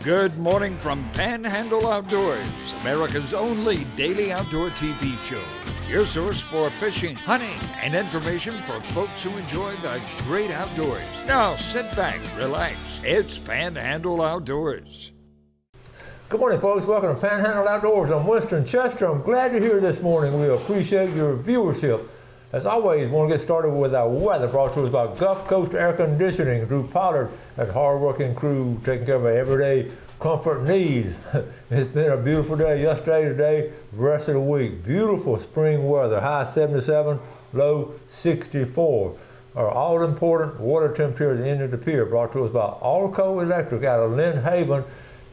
Good morning from Panhandle Outdoors, America's only daily outdoor TV show. Your source for fishing, hunting, and information for folks who enjoy the great outdoors. Now sit back, relax. It's Panhandle Outdoors. Good morning, folks. Welcome to Panhandle Outdoors. I'm Winston Chester. I'm glad you're here this morning. We appreciate your viewership. As always, we want to get started with our weather, brought to us by Gulf Coast Air Conditioning. Drew Pollard, that hard-working crew, taking care of our everyday comfort needs. It's been a beautiful day yesterday, today, the rest of the week. Beautiful spring weather, high 77, low 64. Our all-important water temperature at the end of the pier, brought to us by Allco Electric out of Lynn Haven.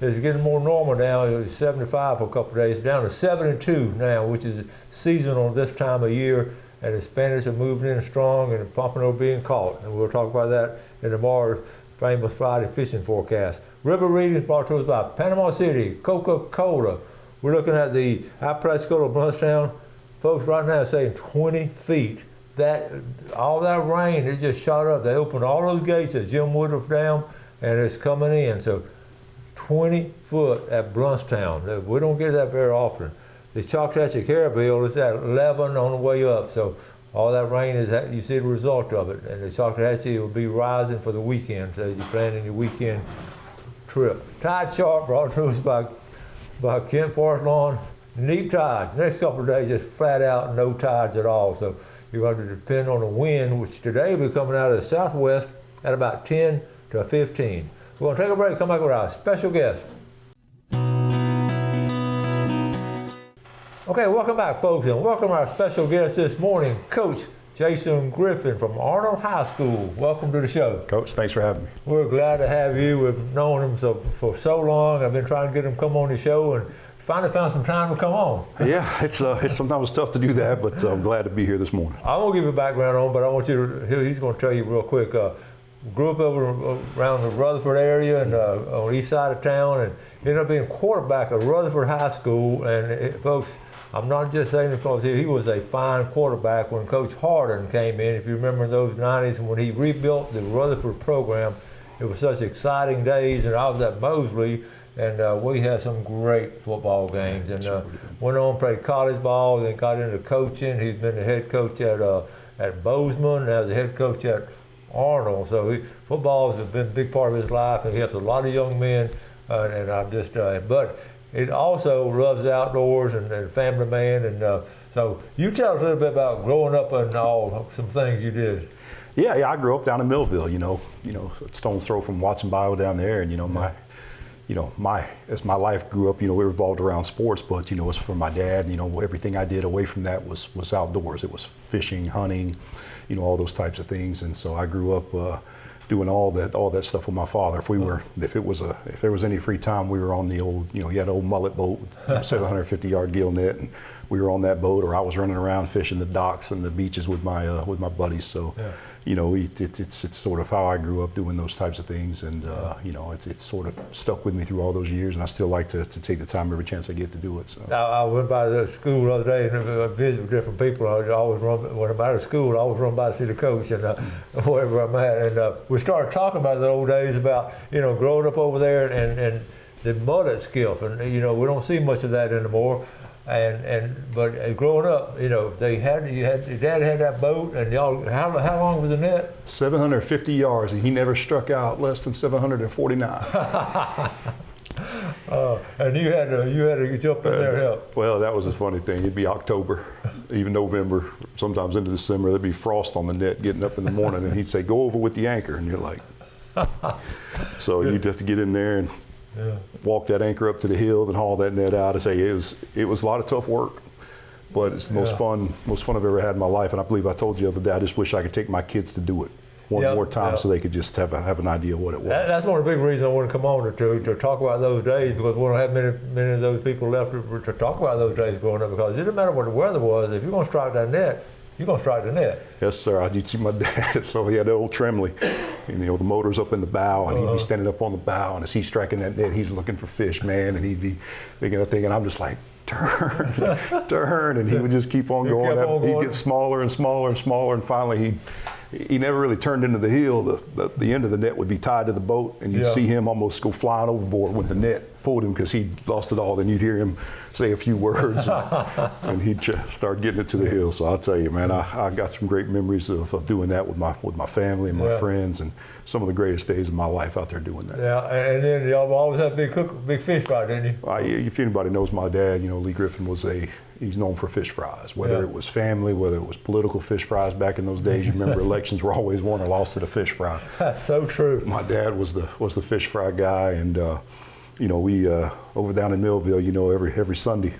It's getting more normal now. It was 75 for a couple of days, down to 72 now, which is seasonal this time of year. And the Spanish are moving in strong and the pompano being caught. And we'll talk about that in tomorrow's famous Friday fishing forecast. River readings brought to us by Panama City, Coca-Cola. We're looking at the Apalachicola of Bluntstown. Folks right now saying 20 feet. All that rain, it just shot up. They opened all those gates at Jim Woodruff Dam and it's coming in. So 20 foot at Bluntstown. We don't get that very often. The Choctawhatchee Carabelle is at 11 on the way up, so all that rain is, you see the result of it. And the Choctawhatchee will be rising for the weekend, so as you're planning your weekend trip. Tide chart brought to us by Kent Forest Lawn. Neat tides. Next couple of days, just flat out no tides at all. So you're going to depend on the wind, which today will be coming out of the southwest at about 10 to 15. We're going to take a break, come back with our special guest. Okay, welcome back, folks, and welcome our special guest this morning, Coach Jason Griffin from Arnold High School. Welcome to the show. Coach, thanks for having me. We're glad to have you. We've known him for so long. I've been trying to get him to come on the show and finally found some time to come on. Yeah, it's sometimes tough to do that, but I'm glad to be here this morning. I won't give you a background on, but I want you to, he's going to tell you real quick. Grew up over around the Rutherford area and on the east side of town, and ended up being quarterback at Rutherford High School. And folks, I'm not just saying it because he was a fine quarterback when Coach Harden came in. If you remember in those 90s when he rebuilt the Rutherford program, it was such exciting days. And I was at Mosley, and we had some great football games. And went on, played college ball, then got into coaching. He's been the head coach at Bozeman, now the head coach at Arnold. So football has been a big part of his life, and he helped a lot of young men. And I'm just, but it also loves outdoors and family man. And so you tell us a little bit about growing up and some things you did. Yeah, I grew up down in Millville, you know, stone's throw from Watson Bio down there. And, as my life grew up, it revolved around sports, but, as for my dad, everything I did away from that was outdoors. It was fishing, hunting, all those types of things. And so I grew up doing all that stuff with my father. If there was any free time, we were on the old, he had an old mullet boat, 750-yard gill net, and we were on that boat, or I was running around fishing the docks and the beaches with my buddies. So, it's sort of how I grew up doing those types of things, and it's sort of stuck with me through all those years, and I still like to take the time every chance I get to do it. So I went by the school the other day and I visited with different people. I always run when I'm out of school. I always run by to see the coach and wherever I'm at. And we started talking about the old days about growing up over there and the mullet skiff, and we don't see much of that anymore. But growing up, your dad had that boat, and y'all, how long was the net? 750 yards, and he never struck out less than 749. And you had to jump in there and help. Well, that was a funny thing. It'd be October, even November, sometimes into December. There'd be frost on the net getting up in the morning, and he'd say, "Go over with the anchor," and you're like, so you'd have to get in there and walk that anchor up to the hill and haul that net out. I say it was a lot of tough work, but it's the most fun I've ever had in my life. And I believe I told you the other day, I just wish I could take my kids to do it one more time so they could just have an idea of what it was. That's one of the big reasons I want to come on to talk about those days, because we don't have many of those people left to talk about those days growing up, because it didn't matter what the weather was. If you're going to strike that net, you're going to strike the net. Yes, sir. You'd see my dad. So he had the old Tremley. The motor's up in the bow, and he'd be standing up on the bow, and as he's striking that net, he's looking for fish, man, and he'd be thinking, I'm just like, turn, and he would just keep on going. He'd get smaller and smaller and smaller, and finally he never really turned into the heel. The end of the net would be tied to the boat, and you'd see him almost go flying overboard when the net pulled him because he lost it all. Then you'd hear him say a few words, and he'd start getting it to the hill. So I'll tell you, man, I got some great memories of doing that with my family and my friends, and some of the greatest days of my life out there doing that. Yeah, and then y'all always had big fish fry, didn't you? If anybody knows my dad, Lee Griffin he's known for fish fries, whether it was family, whether it was political fish fries back in those days. You remember elections were always won or lost to the fish fry. That's so true. My dad was the fish fry guy, and we over down in Millville, every Sunday,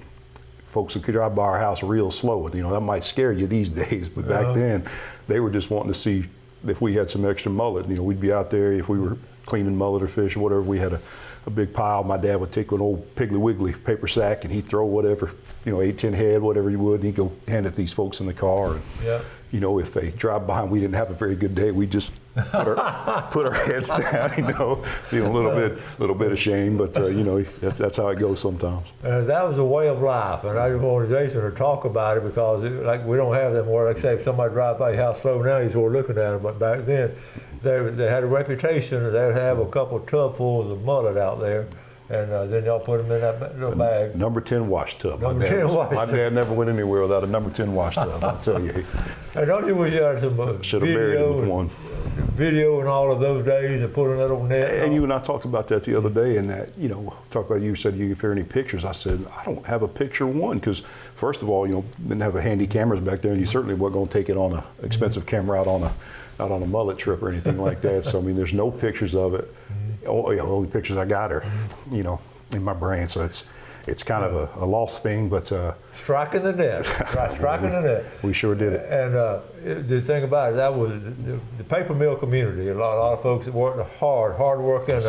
folks would drive by our house real slow. That might scare you these days, but back then they were just wanting to see if we had some extra mullet. We'd be out there if we were cleaning mullet or fish or whatever. We had a big pile. My dad would take an old Piggly Wiggly paper sack and he'd throw whatever, 8, 10 head, whatever he would, and he'd go hand it to these folks in the car. And, if they drive by and we didn't have a very good day, we just put our heads down, feeling a little bit ashamed, but that's how it goes sometimes. That was a way of life, and I just wanted Jason to talk about it because we don't have them where, like say, if somebody drives by your house slow now, you're sort of looking at them, but back then they had a reputation that they'd have a couple tubfuls of mullet out there. And then y'all put them in that little bag. Number 10 wash tub. My dad never went anywhere without a number 10 wash tub, I'll tell you. And don't you wish you had some should have buried him with one. Video and all of those days and put in that old net? And you and I talked about that the other day, and that, talked about, you said if there are any pictures. I said, I don't have a picture one, because first of all, didn't have a handy cameras back there, and you certainly weren't going to take it on an expensive camera out on a mullet trip or anything like that. So, there's no pictures of it. Only pictures I got are, in my brain. So it's kind of a lost thing, but striking the net, striking the net. We sure did it. And the thing about it, that was the paper mill community. A lot of folks that worked hard working.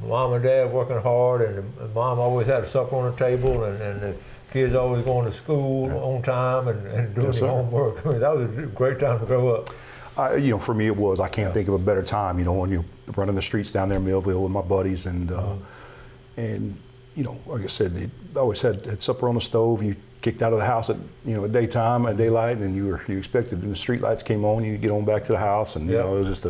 Mom and dad working hard, and mom always had a supper on the table, and the kids always going to school on time and doing their homework. That was a great time to grow up. For me it was. I can't think of a better time, when you're running the streets down there in Millville with my buddies, and like I said, they always had supper on the stove. You kicked out of the house at daytime, at daylight, and you expected when the street lights came on, you get on back to the house, and it was just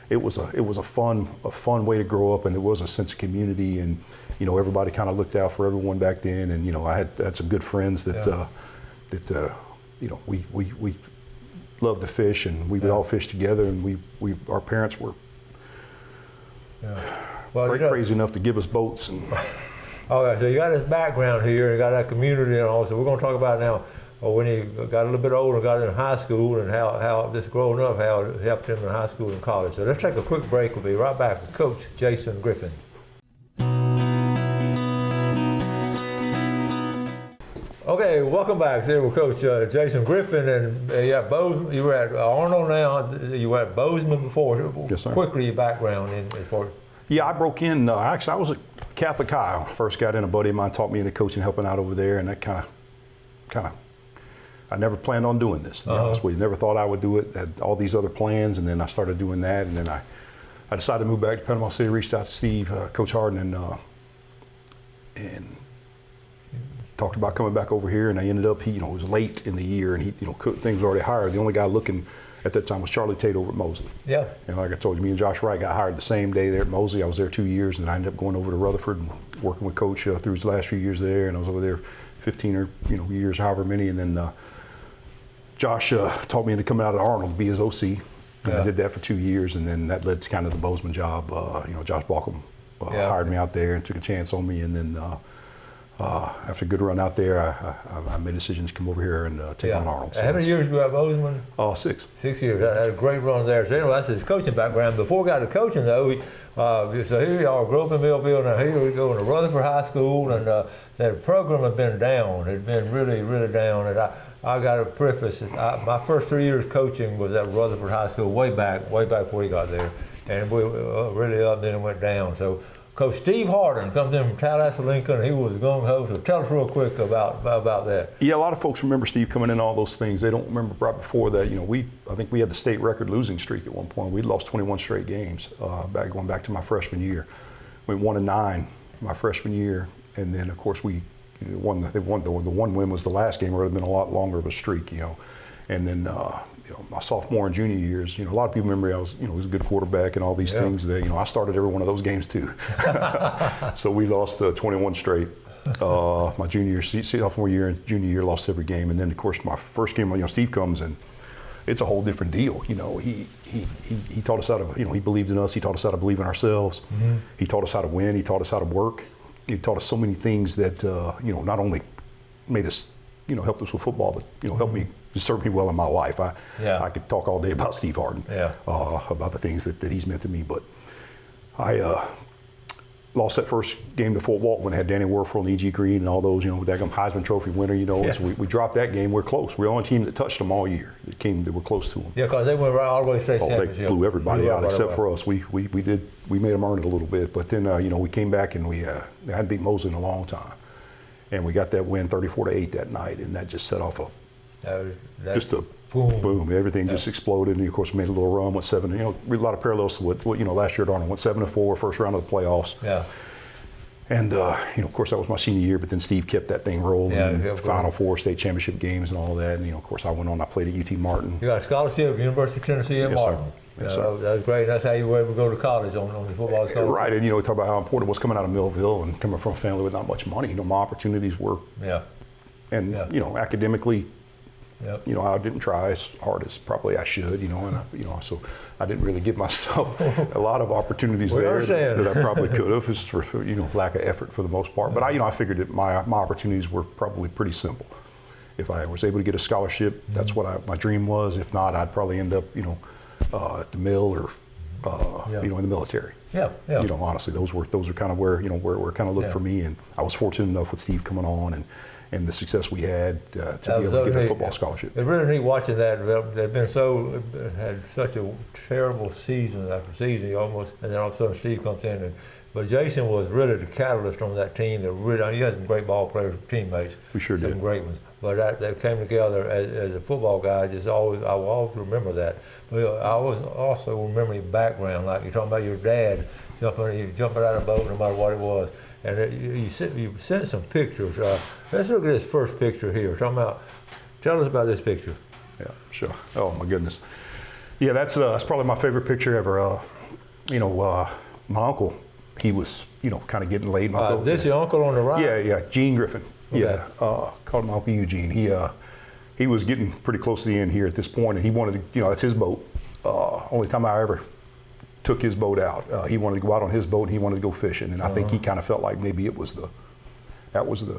it was a fun way to grow up, and there was a sense of community, and everybody kind of looked out for everyone back then, and I had some good friends that we loved to fish, and we would all fish together, and our parents were crazy enough to give us boats. And okay, so you got this background here, you got that community and all, so we're going to talk about now when you got a little bit older, got in high school, and how this growing up, how it helped him in high school and college. So let's take a quick break. We'll be right back with Coach Jason Griffin. Okay, welcome back. Here with Coach Jason Griffin, and Bozeman. You were at Arnold now. You were at Bozeman before. Yes, sir. Quickly, your background in for. Yeah, I broke in. Actually, I was at Catholic High when I first got in. A buddy of mine taught me into coaching, helping out over there, and that kind of. I never planned on doing this. To be honest with you, never thought I would do it. Had all these other plans, and then I started doing that, and then I decided to move back to Panama City. Reached out to Steve, Coach Harden, and talked about coming back over here, and I ended up, it was late in the year, and things were already hired. The only guy looking at that time was Charlie Tate over at Mosley. Yeah. And like I told you, me and Josh Wright got hired the same day there at Mosley. I was there 2 years, and I ended up going over to Rutherford and working with Coach through his last few years there, and I was over there 15 or years, however many, and then Josh taught me into coming out of Arnold to be his OC. And I did that for 2 years, and then that led to kind of the Bozeman job. Josh Balcom hired me out there and took a chance on me, and then after a good run out there, I made a decision to come over here and take on Arnold. So how many years were you at Bozeman? 6. 6 years. I had a great run there. So anyway, that's his coaching background. Before we got to coaching, though, so here we are, grew up in Millville. Now here we go into Rutherford High School, and that program had been down. It had been really, really down. And I got to preface it. My first 3 years coaching was at Rutherford High School, way back before he got there, and we really up, then it went down. So Coach Steve Harden comes in from Tallahassee, Lincoln. He was gung-ho. So tell us real quick about that. Yeah, a lot of folks remember Steve coming in, all those things. They don't remember right before that. I think we had the state record losing streak at one point. We'd lost 21 straight games going back to my freshman year. We went 1-9 my freshman year, and then of course we won. The one win was the last game. It would have been a lot longer of a streak, And then my sophomore and junior years, a lot of people remember I was a good quarterback and all these things. That, I started every one of those games too. So we lost 21 straight. My sophomore year and junior year, lost every game. And then, of course, my first game, Steve comes and it's a whole different deal. He taught us how to, he believed in us. He taught us how to believe in ourselves. Mm-hmm. He taught us how to win. He taught us how to work. He taught us so many things that, not only made us, helped us with football, but, helped me, served me well in my life. I could talk all day about Steve Harden, about the things that he's meant to me. But I lost that first game to Fort Walton when I had Danny Werfel and E.G. Green and all those, that Heisman Trophy winner, So we dropped that game. We're close. We're the only team that touched them all year. That were close to them. Yeah, because they went right all the way state championship. They blew everybody out except for us. We made them earn it a little bit. But then, we came back and we hadn't beat Mosley in a long time. And we got that win 34-8 that night, and that just set off just a boom. Everything just exploded, and of course we made a little run, went 7. A lot of parallels to what last year at Arnold, went 7-4, first round of the playoffs. Yeah. And of course that was my senior year, but then Steve kept that thing rolling. Final 4 state championship games and all that. And of course I went on. I played at UT Martin. You got a scholarship at the University of Tennessee at Martin. Yes, sir. That was great. That's how you were able to go to college on the football scholarship. Right, and we talk about how important it was coming out of Millville and coming from a family with not much money. My opportunities were. Yeah. And academically. Yep. I didn't try as hard as probably I should, and so I didn't really give myself a lot of opportunities there that I probably could have, just for lack of effort for the most part. But I figured that my opportunities were probably pretty simple. If I was able to get a scholarship, that's what my dream was. If not, I'd probably end up at the mill or in the military. Yeah. Honestly, those were kind of where where it kind of looked for me, and I was fortunate enough with Steve coming on and the success we had to be able to get a football scholarship. It's really neat watching that. They've had such a terrible season after season almost, and then all of a sudden Steve comes in. But Jason was really the catalyst on that team. You had some great ball players, teammates. We sure did. Some great ones. But they came together as a football guy. I will always remember that. But I always also remember your background, like you're talking about your dad jumping out of a boat, no matter what it was. And you sent some pictures. Let's look at this first picture here. Tell us about this picture. Yeah, sure. Oh my goodness. Yeah, that's probably my favorite picture ever. My uncle, he was kind of getting laid. This your uncle on the right? Yeah, Gene Griffin. Okay. Yeah, called him Uncle Eugene. He was getting pretty close to the end here at this point, and he wanted to. That's his boat. Only time I ever took his boat out. He wanted to go out on his boat, and he wanted to go fishing. And I think he kind of felt like maybe that was your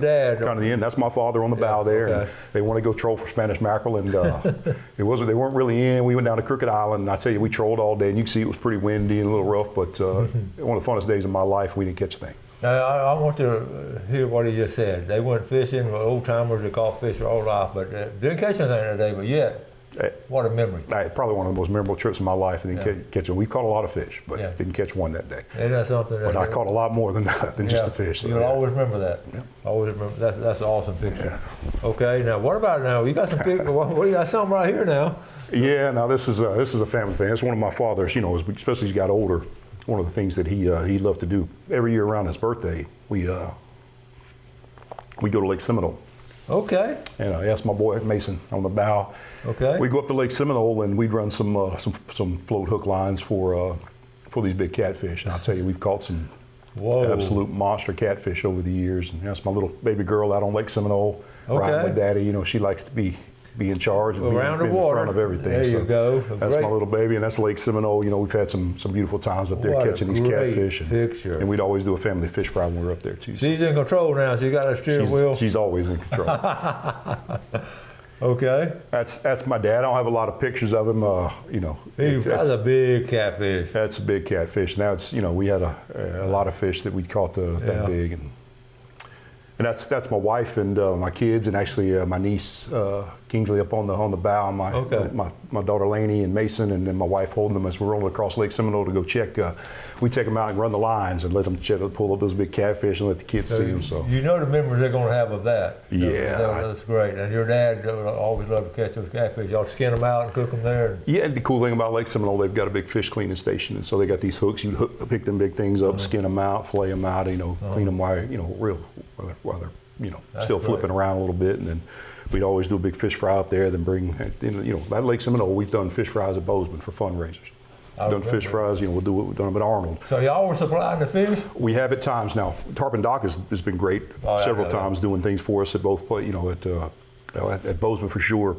dad. Kind of the end. That's my father on the bow there. Okay. And they wanted to go troll for Spanish mackerel, and they weren't really in. We went down to Crooked Island, and I tell you, we trolled all day, and you can see it was pretty windy and a little rough, but one of the funnest days of my life. We didn't catch a thing. Now, I want to hear what he just said. They went fishing, old timers, they caught fish their whole life, but didn't catch anything that day, but yet. What a memory. Probably one of the most memorable trips of my life. And catch them. We caught a lot of fish, but didn't catch one that day. Isn't that something? But I caught a lot more than just a fish. So, you'll always remember that. Yeah. Always remember. That's an awesome picture. Yeah. Okay, now what about now? You got some pictures. What you got something right here now? Yeah, now this is a family thing. It's one of my father's. Especially as he got older, one of the things that he loved to do every year around his birthday. We go to Lake Seminole. Okay. And I asked my boy Mason on the bow. Okay. We'd go up to Lake Seminole and we'd run some float hook lines for these big catfish. And I'll tell you, we've caught some absolute monster catfish over the years. And that's my little baby girl out on Lake Seminole, riding with Daddy. She likes to be in charge and be in front of everything. There you go. That's my little baby, and that's Lake Seminole. We've had some beautiful times up there catching these catfish. And we'd always do a family fish fry when we were up there too. She's in control now. She got a steering wheel. She's always in control. Okay. That's my dad. I don't have a lot of pictures of him. That's a big catfish. That's a big catfish. Now we had a lot of fish that we caught that big, and that's my wife and my kids, and actually my niece Kingsley up on the bow, my daughter Lainey and Mason, and then my wife holding them as we're rolling across Lake Seminole to go check. We take them out and run the lines and let them pull up those big catfish and let the kids see them. So the memories they're going to have of that. Yeah, that's great. And your dad always loved to catch those catfish. Y'all skin them out and cook them there. Yeah, the cool thing about Lake Seminole, they've got a big fish cleaning station, and so they got these hooks. You pick them big things up, skin them out, flay them out. Clean them while they're still flipping around a little bit, and then we'd always do a big fish fry up there, then bring, you know, at Lake Seminole, we've done fish fries at Bozeman for fundraisers. Done fish fries, you know, we'll do what we've done them at Arnold. So y'all were supplying the fish? We have at times now. Tarpon Dock has been great several times doing things for us at both, you know, at Bozeman for sure.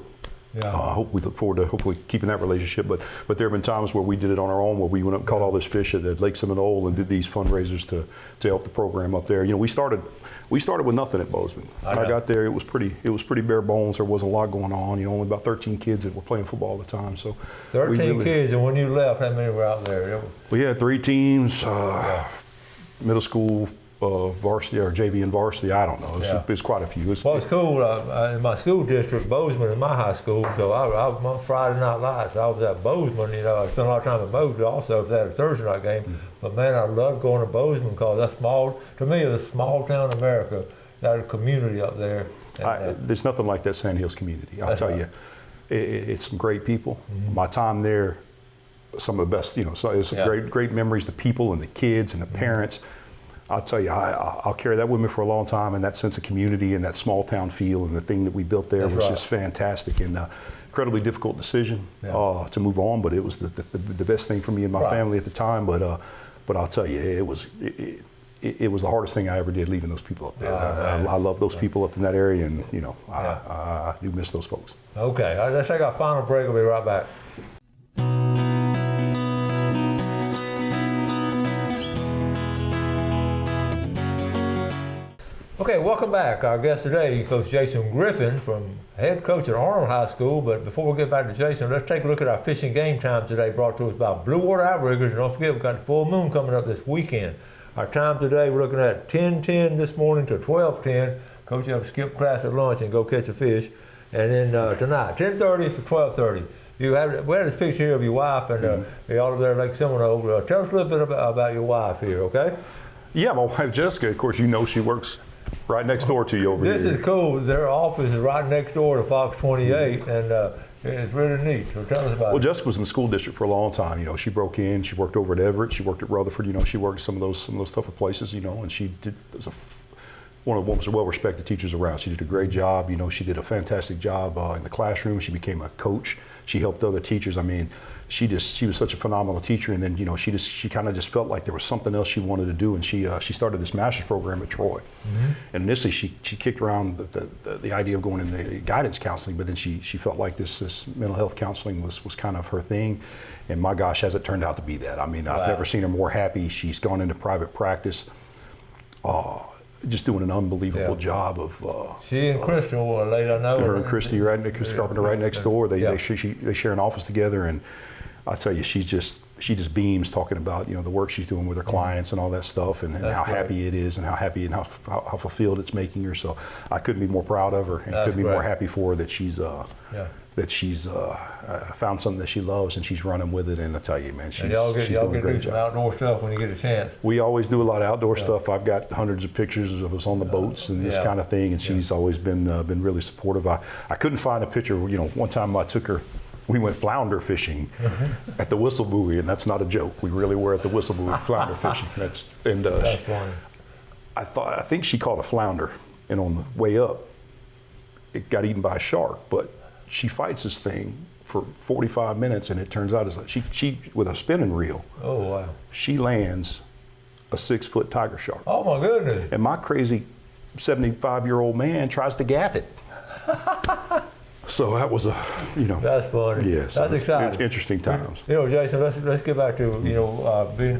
Yeah. I hope we look forward to hopefully keeping that relationship. But there have been times where we did it on our own, where we went up and caught all this fish at Lake Seminole and did these fundraisers to help the program up there. You know, we started with nothing at Bozeman. When I got there, it was pretty bare bones. There wasn't a lot going on. You know, only about 13 kids that were playing football at the time. So 13 kids, and when you left, how many were out there? We had 3 teams, middle school, varsity or JV and varsity. I don't know. It's quite a few. Well, it's cool. In my school district, Bozeman is my high school, so I was Friday night lights. I was at Bozeman. You know, I spent a lot of time at Bozeman also if they had a Thursday night game. But man, I love going to Bozeman because that's small. To me, it's a small town America. There's a community up there. There's nothing like that Sand Hills community. I'll tell you, it's some great people. My time there, some of the best. You know, so it's great memories. The people and the kids and the parents. I'll tell you, I'll carry that with me for a long time, and that sense of community and that small town feel and the thing that we built there was just fantastic, and incredibly difficult decision to move on, but it was the best thing for me and my family at the time. But I'll tell you, it was the hardest thing I ever did, leaving those people up there. I love those people up in that area, and you know, I do miss those folks. Okay, let's take our final break. We'll be right back. Okay, welcome back. Our guest today, Coach Jason Griffin, head coach at Arnold High School. But before we get back to Jason, let's take a look at our fishing game time today, brought to us by Blue Water Outriggers. And don't forget, we've got the full moon coming up this weekend. Our time today, we're looking at 10:10 this morning to 12:10. Coach, you have to skip class at lunch and go catch a fish. And then tonight, 10:30 to 12:30. We had this picture here of your wife, and you're all over there at Lake Seminole. Tell us a little bit about your wife here, okay? Yeah, my wife Jessica, of course, you know she works right next door to you over here. This is cool. Their office is right next door to Fox 28, and it's really neat. So tell us about it. Well, Jessica was in the school district for a long time. You know, she broke in. She worked over at Everett. She worked at Rutherford. You know, she worked at some of those tougher places. You know, and she was one of the most well-respected teachers around. She did a great job. You know, she did a fantastic job in the classroom. She became a coach. She helped other teachers. I mean, she was such a phenomenal teacher. And then, you know, she kind of just felt like there was something else she wanted to do, and she started this master's program at Troy. And initially, she kicked around the idea of going into guidance counseling, but then she felt like this mental health counseling was kind of her thing. And my gosh, has it turned out to be that? I mean, I've never seen her more happy. She's gone into private practice. Just doing an unbelievable job of. She and Crystal, lady I know. Her and Christy, Chris Carpenter, right next door. They share an office together, and I tell you, she just beams talking about, you know, the work she's doing with her clients and all that stuff, and how happy it is, and how happy and how fulfilled it's making her. So I couldn't be more proud of her, and couldn't be more happy for her that she's found something that she loves, and she's running with it. And I tell you, man, she's y'all doing a great do some job. outdoor stuff when you get a chance. We always do a lot of outdoor stuff. I've got hundreds of pictures of us on the boats and this kind of thing, and she's always been really supportive. I couldn't find a picture. You know, one time I took her. We went flounder fishing at the Whistle Buoy, and that's not a joke. We really were at the Whistle Buoy flounder fishing. That's funny. I think she caught a flounder, and on the way up, it got eaten by a shark. But she fights this thing for 45 minutes, and it turns out she with a spinning reel. Oh wow! She lands a 6-foot tiger shark. Oh my goodness! And my crazy 75-year-old man tries to gaff it. So that was That's funny. Yes, that's exciting. It's interesting times. You know, Jason, let's get back to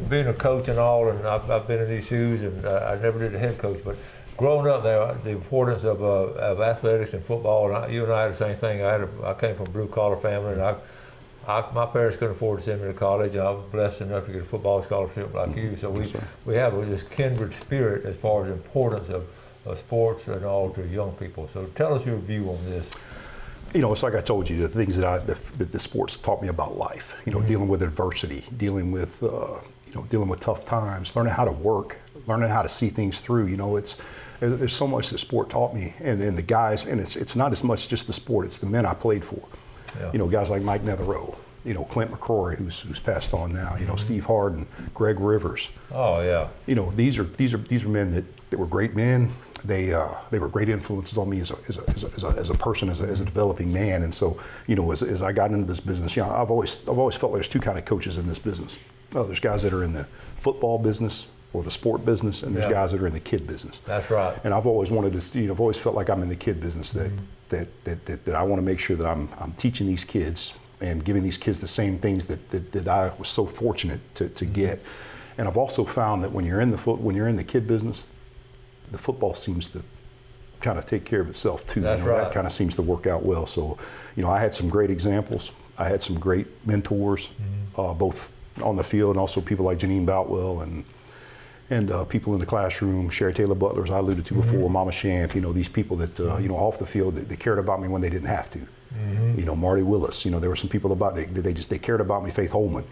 being a coach and all, and I've been in these shoes, and I never did a head coach, but growing up there, the importance of athletics and football, and you and I had the same thing. I came from a blue collar family, and my parents couldn't afford to send me to college, and I was blessed enough to get a football scholarship like you. So we have this kindred spirit as far as the importance of sports and all to young people. So tell us your view on this. You know, it's like I told you, the things that the sports taught me about life. You know, dealing with adversity, dealing with tough times, learning how to work, learning how to see things through. You know, there's so much that sport taught me, and the guys, and it's not as much just the sport; it's the men I played for. Yeah. You know, guys like Mike Netherow, you know, Clint McCrory, who's passed on now, you know, Steve Harden, Greg Rivers. Oh yeah. You know, these are men that were great men. They were great influences on me as a person, as a developing man. And so, you know, as I got into this business, you know, I've always felt there's two kind of coaches in this business. There's guys that are in the football business or the sport business, and there's guys that are in the kid business. That's right. And I've always wanted to, you know, I've always felt like I'm in the kid business. That I want to make sure that I'm teaching these kids and giving these kids the same things that I was so fortunate to get. And I've also found that when you're in the kid business, the football seems to kind of take care of itself too. That's you know, right. That kind of seems to work out well. So, you know, I had some great examples. I had some great mentors, both on the field and also people like Janine Boutwell and people in the classroom, Sherry Taylor Butler, as I alluded to before, Mama Shamp, you know, these people that, you know, off the field, they cared about me when they didn't have to. You know, Marty Willis, you know, there were some people they cared about me, Faith Holman.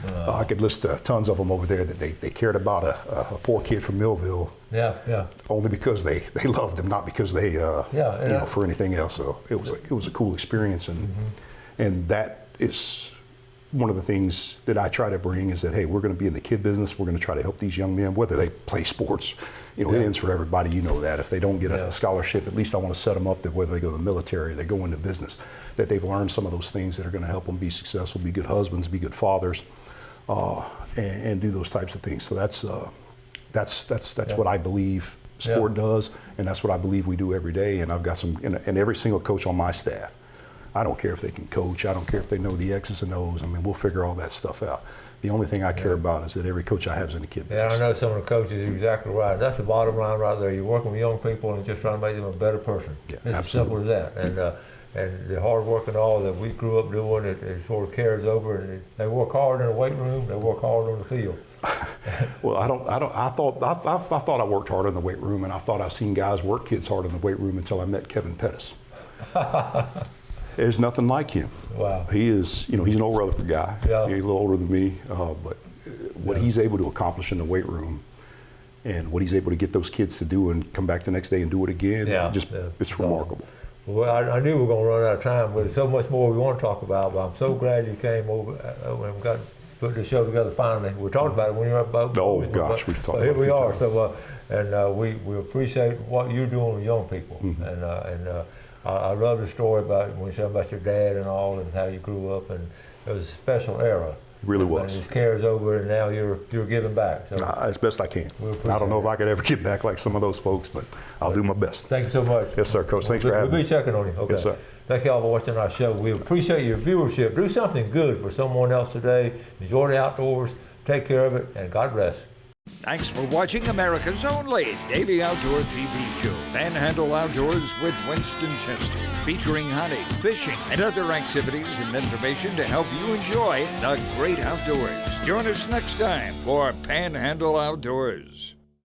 I could list tons of them over there that they cared about a poor kid from Millville. Yeah. Only because they loved him, not because they, you know, for anything else. So it was a cool experience. And that is one of the things that I try to bring is that, hey, we're going to be in the kid business. We're going to try to help these young men, whether they play sports. You know, it ends for everybody. You know that. If they don't get a scholarship, at least I want to set them up that whether they go to the military, they go into business, that they've learned some of those things that are going to help them be successful, be good husbands, be good fathers, and do those types of things. So that's what I believe sport does, and that's what I believe we do every day. And I've got and every single coach on my staff, I don't care if they can coach. I don't care if they know the X's and O's. I mean, we'll figure all that stuff out. The only thing I care about is that every coach I have is in the kid business. Yeah, I know some of the coaches are exactly right. That's the bottom line right there. You're working with young people and just trying to make them a better person. Yeah, it's absolutely. as simple as that. And the hard work and all that we grew up doing, it sort of carries over. And they work hard in the weight room. They work hard on the field. Well, I thought I worked hard in the weight room, and I thought I've seen guys work kids hard in the weight room until I met Kevin Pettis. There's nothing like him. Wow. He is, you know, he's an old Rutherford guy. Yeah. He's a little older than me, but what he's able to accomplish in the weight room and what he's able to get those kids to do and come back the next day and do it again, it's remarkable. Well, I knew we were going to run out of time, but there's so much more we want to talk about, but I'm so glad you came over and got put the show together finally. We talked about it when you were up both. Oh gosh, we've talked about it. Here it. We are. So, we appreciate what you're doing with young people, I love the story about when you said about your dad and all, and how you grew up, and it was a special era. It really was. And it carries over, and now you're giving back. So as best I can. I don't know if I could ever get back like some of those folks, but I'll do my best. Thank you so much. Yes, sir, Coach. Thanks for having me. We'll be checking on you. Okay. Yes, sir. Thank you all for watching our show. We appreciate your viewership. Do something good for someone else today. Enjoy the outdoors. Take care of it, and God bless. Thanks for watching America's only daily outdoor TV show, Panhandle Outdoors with Winston Chester, featuring hunting, fishing, and other activities and information to help you enjoy the great outdoors. Join us next time for Panhandle Outdoors.